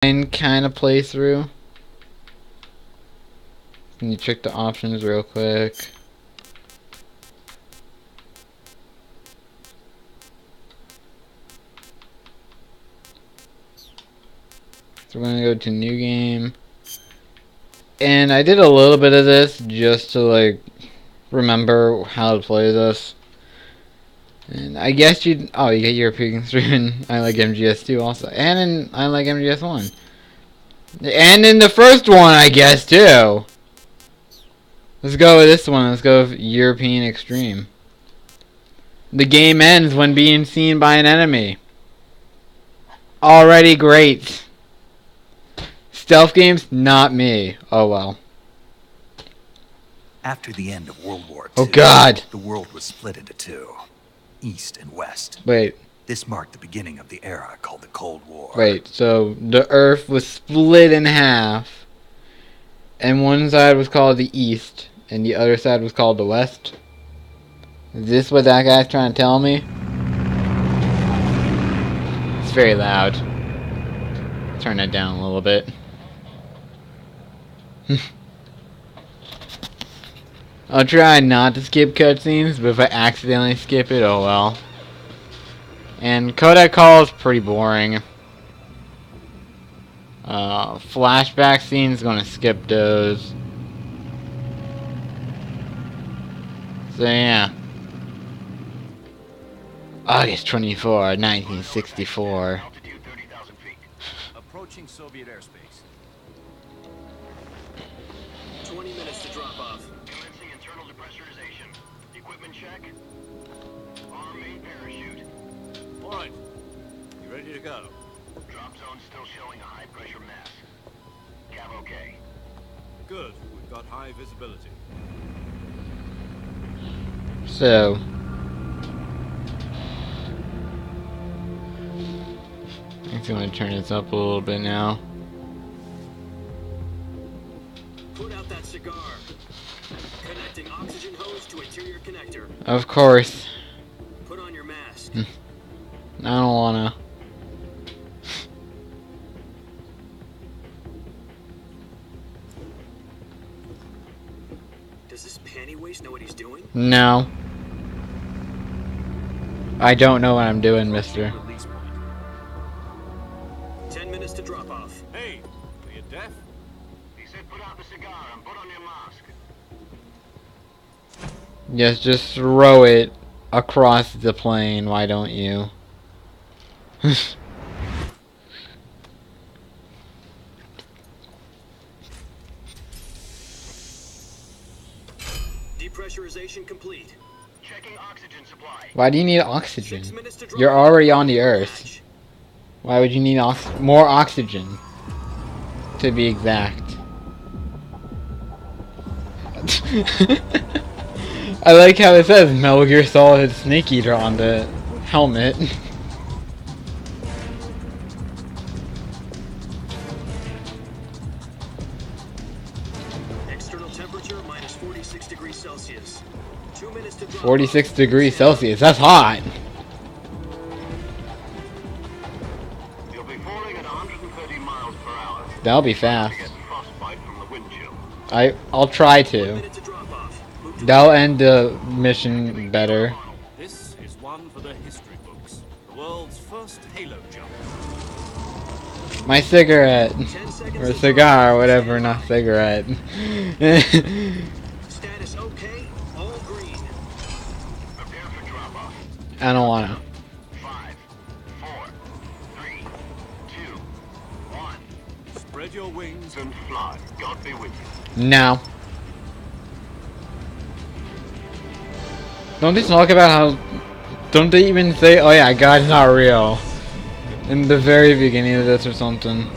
kind of playthrough. Can you check the options real quick? So we're gonna go to new game. And I did a little bit of this just to like remember how to play this. And I guess you get European streaming. I like MGS2 also. And in I like MGS1. And in the first one, I guess too. Let's go with this one. Let's go with European Extreme. The game ends when being seen by an enemy. Already great. Stealth games, not me. Oh well. After the end of World War II, oh God, the world was split into two, East and West. Wait. This marked the beginning of the era called the Cold War. Wait, so the Earth was split in half, and one side was called the East, and the other side was called the West? Is this what that guy's trying to tell me? It's very loud. Turn that down a little bit. I'll try not to skip cutscenes, but if I accidentally skip it, oh well. And Codec Call is pretty boring. Flashback scenes, gonna skip those. So yeah. August 24, 1964. Approaching Soviet airspace. 20 minutes to drop off. Commencing internal depressurization. Equipment check. Arm main parachute. All right. You ready to go? Drop zone still showing a high pressure mass. Cav okay. Good. We've got high visibility. So I'm going to turn this up a little bit now. Put out that cigar. Connecting oxygen hose to interior connector. Of course. Put on your mask. I don't wanna. Does this panty waste know what he's doing? No. I don't know what I'm doing, mister. 10 minutes to drop off. Hey, are you deaf? He said put out the cigar and put on your mask. Yes, just throw it across the plane, why don't you? Depressurization complete. Checking oxygen supply. Why do you need oxygen? You're already on the Earth. Why would you need more oxygen? To be exact. I like how it says Metal Gear Solid Snake Eater on the helmet. External temperature minus 46 degrees Celsius. 2 minutes to drop 46 degrees Celsius, that's hot. You'll be falling at 130 miles per hour. That'll be fast. Get frostbite from the wind chill. I'll try 1 to. minute to drop off. That'll end the mission better. This is one for the history books. The world's first Halo jump. My cigarette. Or cigar, or whatever, not cigarette. Status okay, all green. Prepare for drop off. I don't wanna. 5, 4, 3, 2, 1. Spread your wings and fly. God be with you. No. Don't they talk about how... Don't they even say, oh yeah, God's not real? In the very beginning of this or something.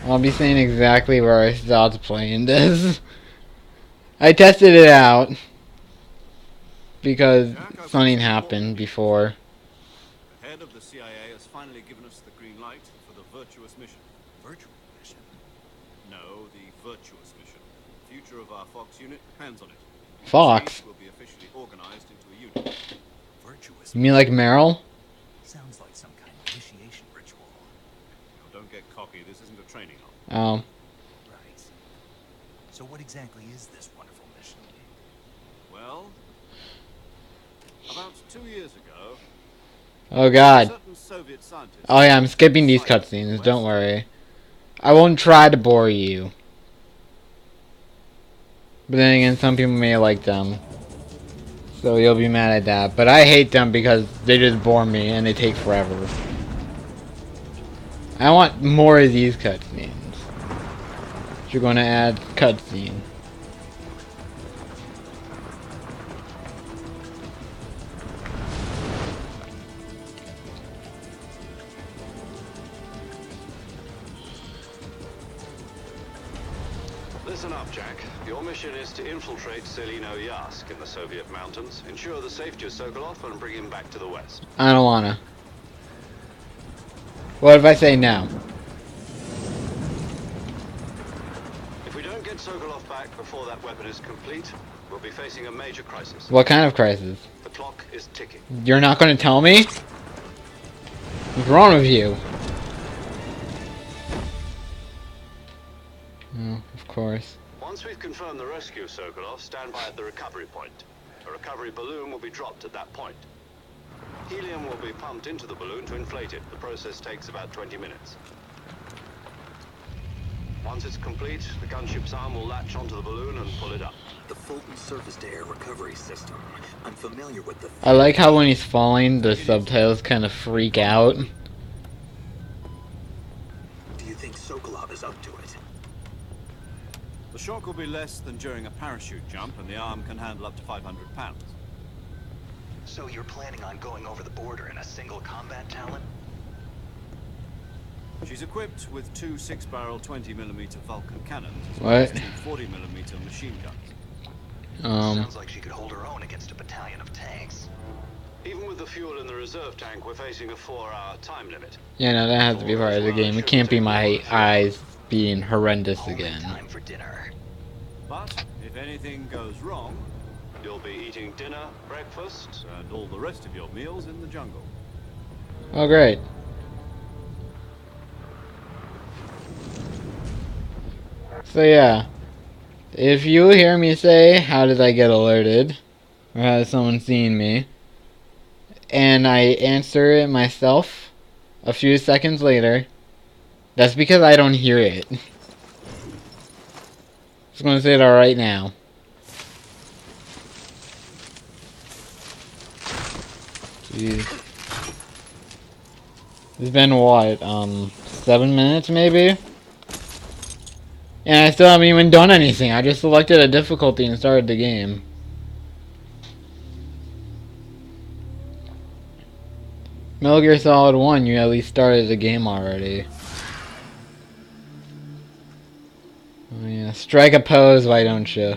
I'll be saying exactly where I stopped playing this. I tested it out. Because something happened before. The head of the CIA has finally given us the green light for the virtuous mission. Virtual mission? No, the virtuous mission. Future of our Fox unit, hands on it. Fox? We'll this. You mean like Meryl? Sounds like some kind of initiation ritual. Don't get cocky. This isn't a training op. Oh. Right. So what exactly is this wonderful mission? Well, about 2 years ago, Oh god. certain Soviet scientists... Oh yeah, I'm skipping these cutscenes, don't worry. I won't try to bore you. But then again, some people may like them. So you'll be mad at that. But I hate them because they just bore me and they take forever. I want more of these cutscenes. You're gonna add cutscene. Listen up, Jack. Your mission is to infiltrate Selino Yask in the Soviet mountains, ensure the safety of Sokolov, and bring him back to the west. I don't wanna. What if I say no? If we don't get Sokolov back before that weapon is complete, we'll be facing a major crisis. What kind of crisis? The clock is ticking. You're not gonna tell me? What's wrong with you? Oh, of course. Once we've confirmed the rescue of Sokolov, stand by at the recovery point. A recovery balloon will be dropped at that point. Helium will be pumped into the balloon to inflate it. The process takes about 20 minutes. Once it's complete, the gunship's arm will latch onto the balloon and pull it up. The Fulton surface-to-air recovery system. I'm familiar with the... I like how when he's falling, the subtitles kind of freak out. Do you think Sokolov is up to it? The shock will be less than during a parachute jump, and the arm can handle up to 500 pounds. So you're planning on going over the border in a single combat talent? She's equipped with 2 6-barrel 20mm Vulcan cannons, as What? well as 2 40mm machine guns. Sounds like she could hold her own against a battalion of tanks. Even with the fuel in the reserve tank, we're facing a 4-hour time limit. Yeah, no, that has to be part of the game. It can't be my eyes being horrendous again. Time for dinner. But if anything goes wrong, You'll be eating dinner, breakfast, and all the rest of your meals in the jungle. Oh, great. So yeah, if you hear me say, how did I get alerted? Or has someone seen me? And I answer it myself a few seconds later, that's because I don't hear it. Just gonna say that right now. Jeez. It's been what, 7 minutes maybe? And I still haven't even done anything. I just selected a difficulty and started the game. Metal Gear Solid 1, you at least started the game already. Oh yeah, strike a pose, why don't you?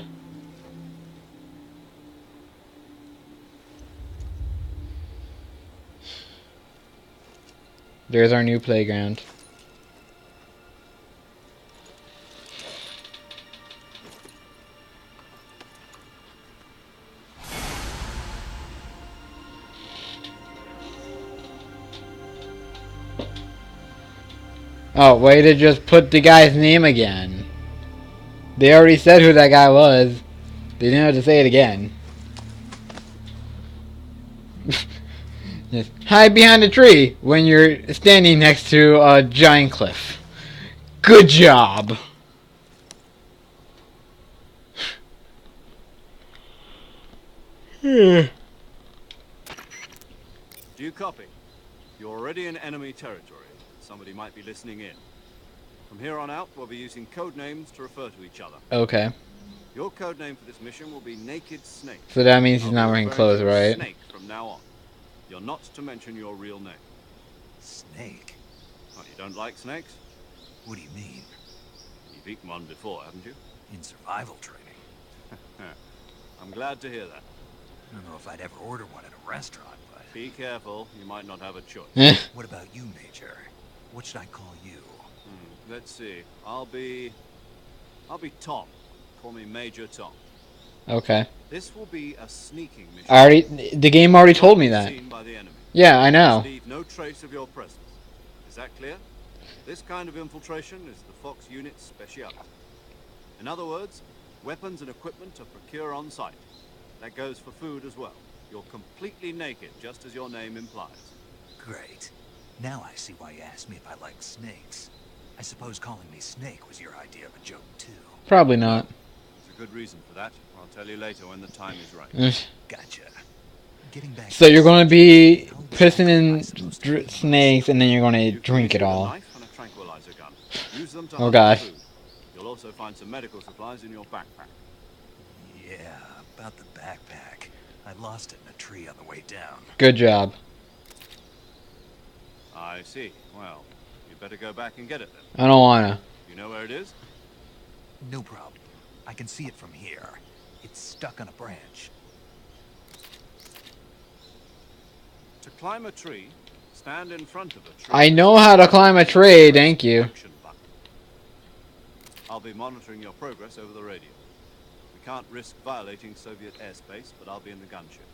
There's our new playground. Oh, way to just put the guy's name again. They already said who that guy was. They didn't have to say it again. Just hide behind a tree when you're standing next to a giant cliff. Good job. Do you copy? You're already in enemy territory. Somebody might be listening in. From here on out, we'll be using code names to refer to each other. Okay. Your code name for this mission will be Naked Snake. So that means he's I'll not be wearing referring clothes, to you as right? Snake from now on. You're not to mention your real name. Snake? Oh, you don't like snakes? What do you mean? You've eaten one before, haven't you? In survival training? I'm glad to hear that. I don't know if I'd ever order one at a restaurant, but... Be careful, you might not have a choice. What about you, Major? What should I call you? Let's see. I'll be Tom. Call me Major Tom. Okay. This will be a sneaking mission. The game already told me that. Seen by by the enemy. Yeah, I know. Leave no trace of your presence. Is that clear? This kind of infiltration is the Fox unit's speciality. In other words, weapons and equipment are procured on site. That goes for food as well. You're completely naked, just as your name implies. Great. Now I see why you asked me if I like snakes. I suppose calling me Snake was your idea of a joke, too. Probably not. There's a good reason for that. I'll tell you later when the time is right. Gotcha. Getting back So to you're going to be how pissing in am I supposed to feed snakes, and then you're going to You can drink it use a all. knife and a tranquilizer gun. Use them to Oh, hunt gosh. for food. You'll also find some medical supplies in your backpack. Yeah, about the backpack. I lost it in a tree on the way down. Good job. I see. Well, you better go back and get it then. I don't want to. You know where it is? No problem. I can see it from here. It's stuck on a branch. To climb a tree, stand in front of a tree. I know how to climb a tree, thank you. Action button. I'll be monitoring your progress over the radio. We can't risk violating Soviet airspace, but I'll be in the gunship.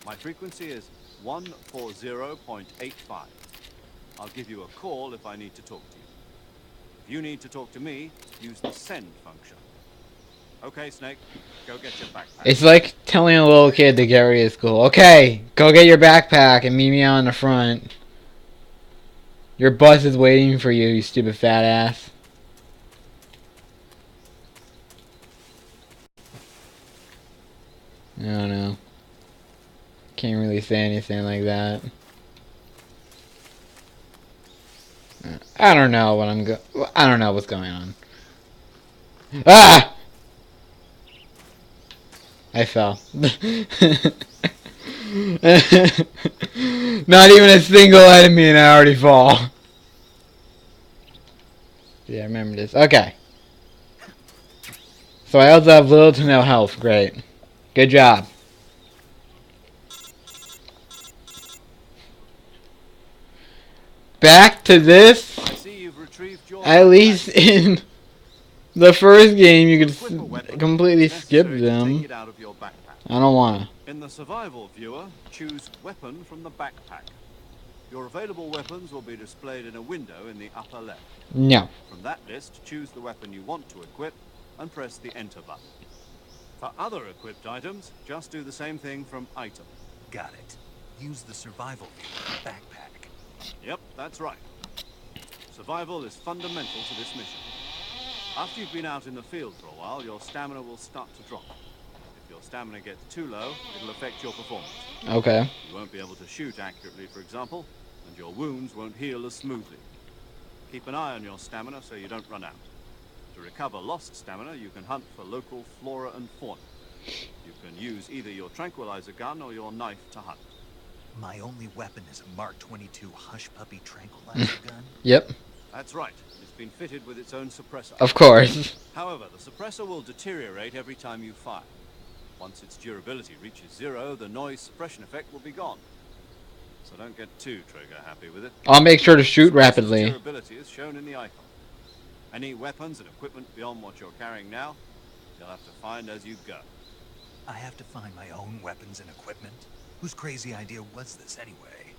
My frequency is 140.85. I'll give you a call if I need to talk to you. If you need to talk to me, use the send function. Okay, Snake, go get your backpack. It's like telling a little kid to get ready to school. Okay, go get your backpack and meet me out in the front. Your bus is waiting for you, you stupid fat ass. I don't know. Can't really say anything like that. I don't know what I don't know what's going on. Ah! I fell. Not even a single enemy and I already fall. Yeah, I remember this. Okay. So I also have little to no health. Great. Good job. Back to this. I see you've retrieved your At least in the first game you could Equip a weapon completely skip necessary to take them. it out of your backpack. I don't wanna. In the survival viewer, choose weapon from the backpack. Your available weapons will be displayed in a window in the upper left. No. From that list, choose the weapon you want to equip and press the enter button. For other equipped items, just do the same thing from item. Got it. Use the survival view in the backpack. Yep, that's right. Survival is fundamental to this mission. After you've been out in the field for a while, your stamina will start to drop. If your stamina gets too low, it'll affect your performance. Okay. You won't be able to shoot accurately, for example, and your wounds won't heal as smoothly. Keep an eye on your stamina so you don't run out. To recover lost stamina, you can hunt for local flora and fauna. You can use either your tranquilizer gun or your knife to hunt. My only weapon is a Mark 22 Hush Puppy tranquilizer gun. Yep. That's right. It's been fitted with its own suppressor. Of course. However, the suppressor will deteriorate every time you fire. Once its durability reaches 0, the noise suppression effect will be gone. So don't get too trigger happy with it. I'll make sure to shoot Suppressor's rapidly. Durability is shown in the icon. Any weapons and equipment beyond what you're carrying now, you'll have to find as you go. I have to find my own weapons and equipment? Whose crazy idea was this anyway?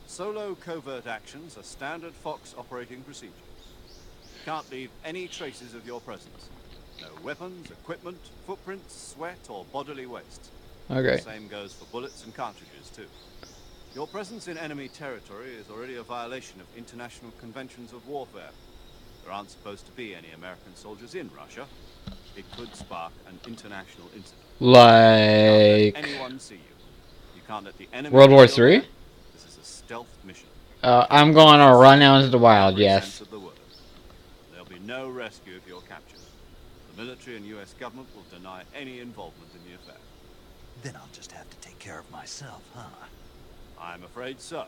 Solo covert actions are standard Fox operating procedure. You can't leave any traces of your presence. No weapons, equipment, footprints, sweat, or bodily waste. Okay. The same goes for bullets and cartridges, too. Your presence in enemy territory is already a violation of international conventions of warfare. There aren't supposed to be any American soldiers in Russia. It could spark an international incident. You can't Like let anyone see you. You can't let the enemy World War know you're III? there. This is a stealth mission. I'm going to run out into the wild, Every yes. sense of the word. There'll be no rescue if you're captured. The military and US government will deny any involvement in the affair. Then I'll just have to take care of myself, huh? I'm afraid so.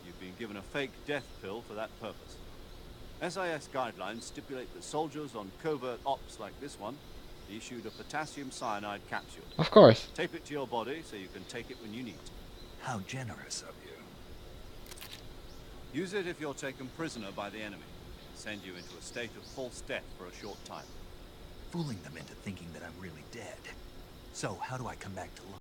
You've been given a fake death pill for that purpose. SIS guidelines stipulate that soldiers on covert ops like this one be issued a potassium cyanide capsule. Of course. Tape it to your body so you can take it when you need to. How generous of you. Use it if you're taken prisoner by the enemy. Send you into a state of false death for a short time. Fooling them into thinking that I'm really dead. So, how do I come back to life?